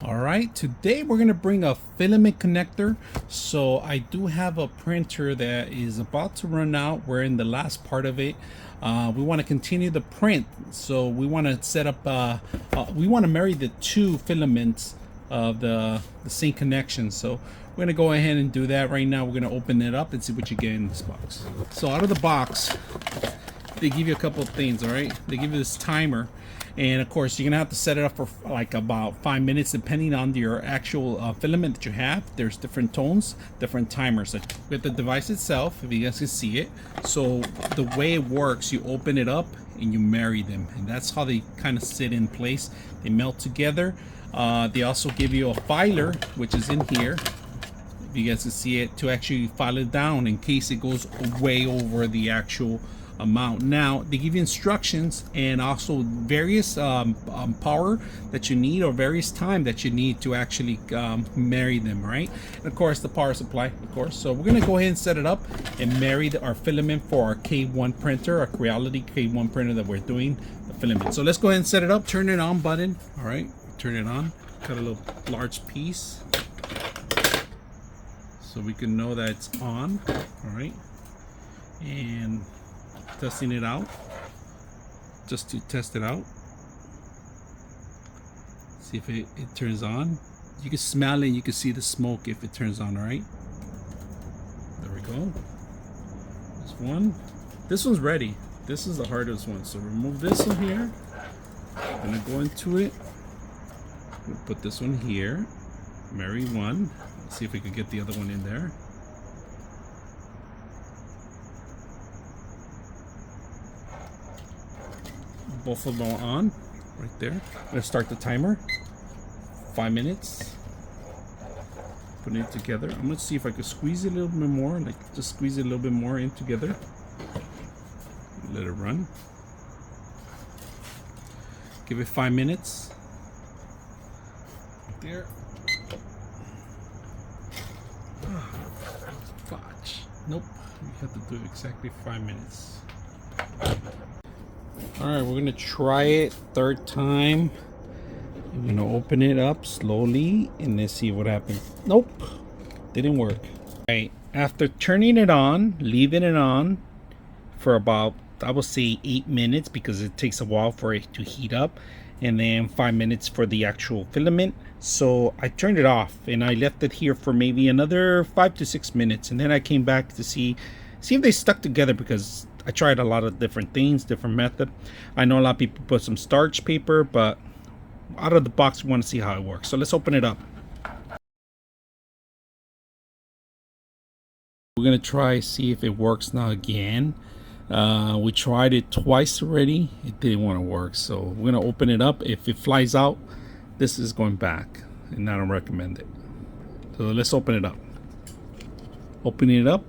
All right, today we're gonna bring a filament connector. So I do have a printer that is about to run out. We're in the last part of it. We want to continue the print, so we want to set up we want to marry the two filaments of the same connection. So we're gonna go ahead and do that right now. We're gonna open it up and see what you get in this box. So out of the box, they give you a couple of things. All right, they give you this timer, and of course you're gonna have to set it up for like about 5 minutes depending on your actual filament that you have. There's different tones, different timers. Like with the device itself, if you guys can see it, so the way it works, you open it up and you marry them, and that's how they kind of sit in place. They melt together. They also give you a filer, which is in here, if you guys can see it, to actually file it down in case it goes way over the actual amount. Now they give you instructions and also various power that you need, or various time that you need to actually marry them, right? And of course the power supply, of course. So we're gonna go ahead and set it up and marry our filament for our K1 printer, our Creality K1 printer that we're doing the filament. So let's go ahead and set it up. Turn it on button. All right, turn it on. Cut a little large piece so we can know that it's on. All right, and testing it out, just to test it out, see if it turns on. You can smell it, you can see the smoke if it turns on. All right, there we go. This one's ready. This is the hardest one, so remove this one here. I'm gonna go into it. We'll put this one here, marry one. Let's see if we can get the other one in there. Both of them are on right there. I'm gonna start the timer. 5 minutes. Putting it together. I'm gonna see if I can squeeze it a little bit more, like just squeeze it a little bit more in together. Let it run. Give it 5 minutes. Right there. Fudge. Nope. We have to do exactly 5 minutes. All right, we're gonna try it third time. I'm gonna open it up slowly and let's see what happens. Nope, didn't work. All right, after turning it on, leaving it on for about, I would say 8 minutes, because it takes a while for it to heat up, and then 5 minutes for the actual filament. So I turned it off and I left it here for maybe another 5 to 6 minutes, and then I came back to see if they stuck together, because I tried a lot of different things, different method. I know a lot of people put some starch paper, but out of the box we want to see how it works. So let's open it up. We're gonna try see if it works now again. We tried it twice already. It didn't want to work, so we're gonna open it up. If it flies out, this is going back, and I don't recommend it. So let's open it up. Opening it up.